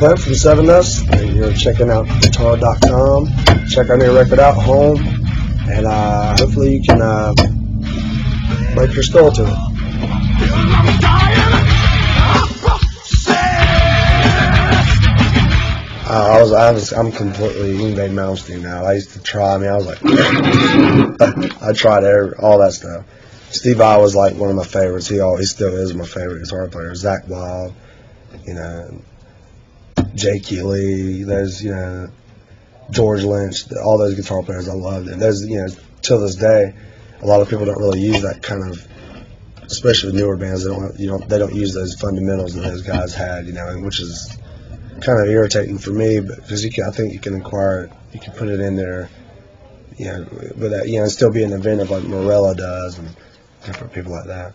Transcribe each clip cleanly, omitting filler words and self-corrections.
Clint from Sevendust, and you're checking out guitar.com. Check our new record out, Home, and hopefully you can break your skull to it. I'm completely Yngwie Malmsteen now. I used to try. I was like, I tried all that stuff. Steve Vai was like one of my favorites. He still is my favorite guitar player. Zach Wild, Jay Keeley. There's George Lynch. All those guitar players I loved. And there's till this day, a lot of people don't really use that kind of, especially with newer bands. They don't use those fundamentals that those guys had. Which is kind of irritating for me, because I think you can acquire it, you can put it in there, but and still be an inventive like Morello does and different people like that.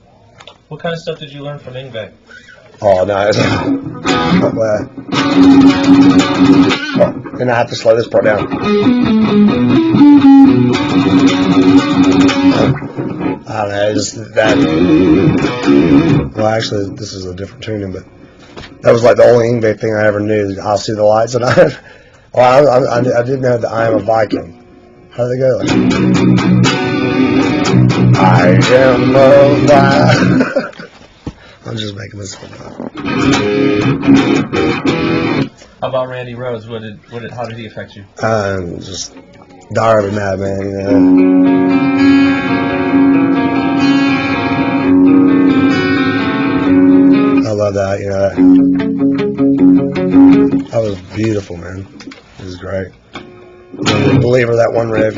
What kind of stuff did you learn from Yngwie? Oh, nice. Then I have to slow this part down. I don't know, just that. Well, actually, this is a different tuning, but that was like the only Yngwie thing I ever knew. I'll see the lights, and I didn't know that I am a Viking. How do they go? I am a Viking. I'm just making this one up. How about Randy Rhoads? How did he affect you? Just Diary of a Madman, I love that, That was beautiful, man. It was great. Believer, that one riff.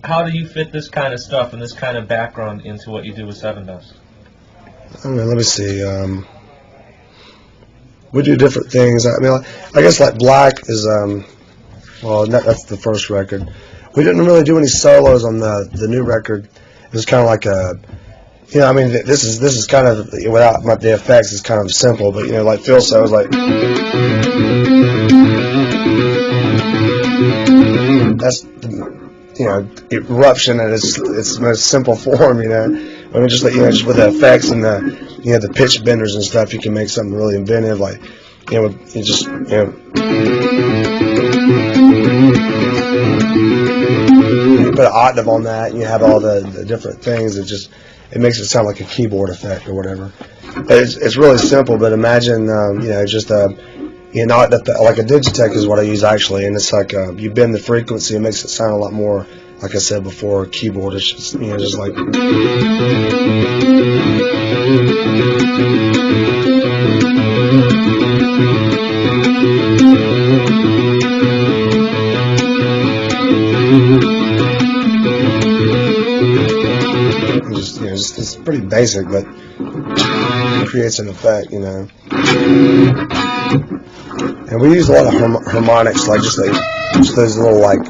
How do you fit this kind of stuff and this kind of background into what you do with Sevendust? Let me see. We do different things. I guess like Black is, that's the first record. We didn't really do any solos on the new record. It was kind of like this is kind of, without the effects, it's kind of simple, but like Phil said, it was like, that's the, eruption in its most simple form, just with the effects and the pitch benders and stuff, you can make something really inventive, like, you put an octave on that, and you have all the different things. It makes it sound like a keyboard effect or whatever. But it's really simple. But imagine, just like a Digitech is what I use actually, and it's like you bend the frequency, it makes it sound a lot more, like I said before, keyboard. It's just just like. It's pretty basic, but it creates an effect, And we use a lot of harmonics, like just those little, But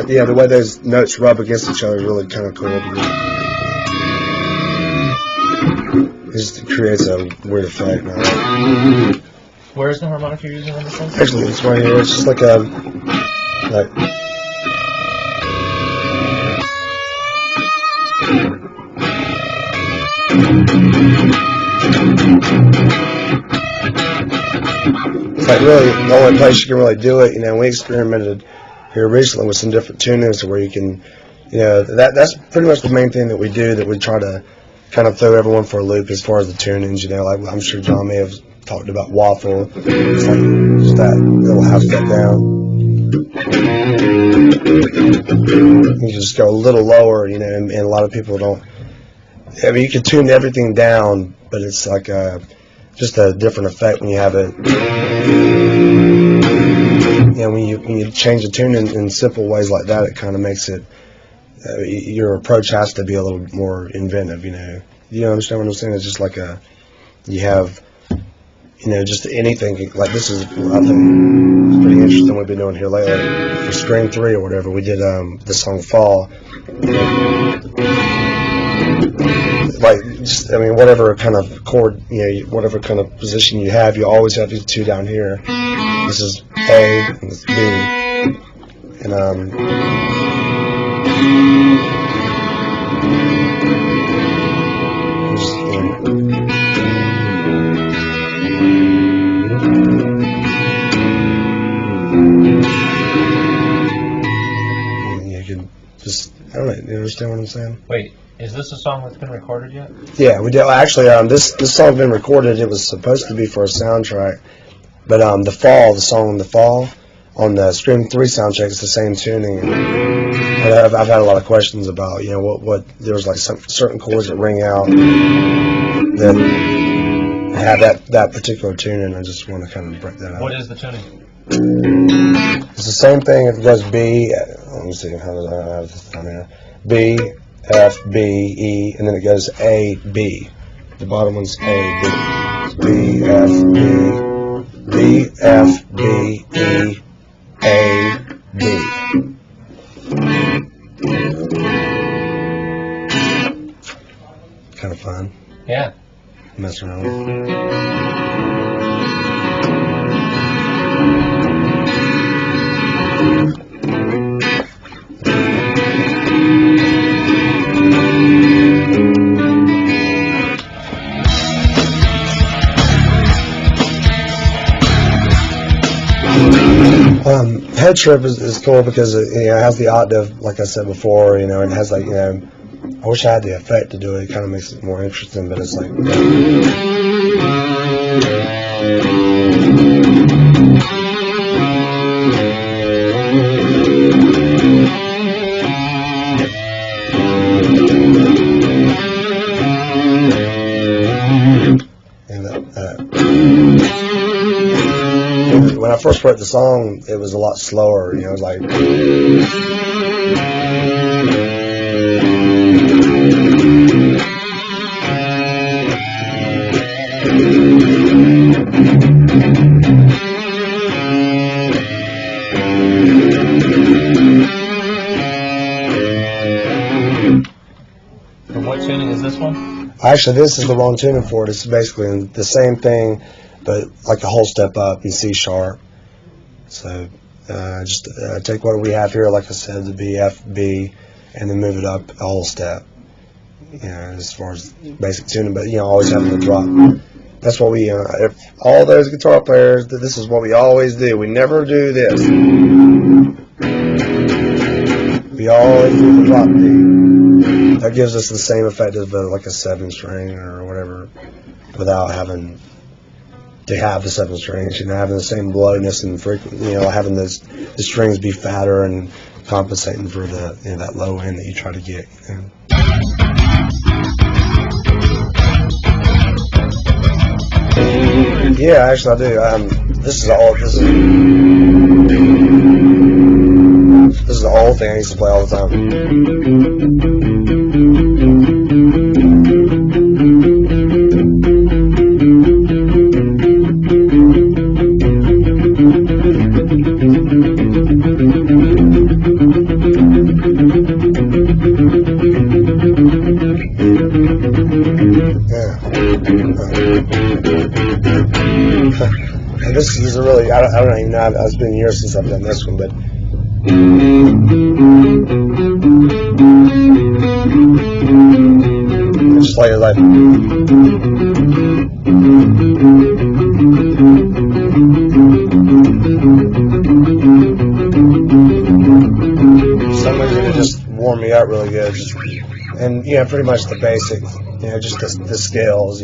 the way those notes rub against each other is really kind of cool. It just creates a weird effect, man. Where's the harmonic you're using on this one? Actually, it's right here. It's just like it's like really the only place you can really do it. We experimented here recently with some different tunings where you can, that's pretty much the main thing that we do, that we try to kind of throw everyone for a loop as far as the tunings, like I'm sure John may have talked about Waffle. It's like just that little half step down. You just go a little lower, and a lot of people don't. You can tune everything down, but it's like just a different effect when you have it. When you change the tune in simple ways like that, it kind of makes it. Your approach has to be a little more inventive. You understand what I'm saying? It's just like you have. Just anything, like this is, I think, it's pretty interesting we've been doing here lately. For Scream 3 or whatever, we did the song Fall. Like, just, I mean, whatever kind of chord, whatever kind of position you have, you always have these two down here. This is A and this is B, and you can just, I don't know, you understand what I'm saying? Wait, is this a song that's been recorded yet? Yeah, we did. Actually, this song's been recorded. It was supposed to be for a soundtrack, but the song "The Fall" on the Scream 3 soundtrack is the same tuning. And I've had a lot of questions about, what there was like some certain chords that ring out that have that particular tune, and I just want to kind of break that out. What is the tuning? It's the same thing. It goes B. Let me see. How does I have this down here? B, F, B, E, and then it goes A, B. The bottom one's A, B. B, F, B, B, F, B, E, A, B. Kind of fun. Yeah. Messing around. Head Trip is cool because it has the octave, like I said before, it has like, I wish I had the effect to do it. It kind of makes it more interesting, but it's like, when I first wrote the song, it was a lot slower. It was like, And what tuning is this one? actually, this is the wrong tuning for it. It's basically the same thing, but like a whole step up in C sharp. So just take what we have here, like I said, the B, F, B, and then move it up a whole step. As far as basic tuning, but always having the drop. That's what we. If all those guitar players, this is what we always do. We never do this. We always do the drop D. That gives us the same effect as like a 7-string or whatever, without having to have the 7 strings, having the same lowness and frequency, having the strings be fatter and compensating for the that low end that you try to get. Yeah, actually I do. This is the old thing I used to play all the time. And this is a really, I don't even know, it's been years since I've done this one, but just like some reason it just warmed me up really good, and pretty much the basic, just the scales,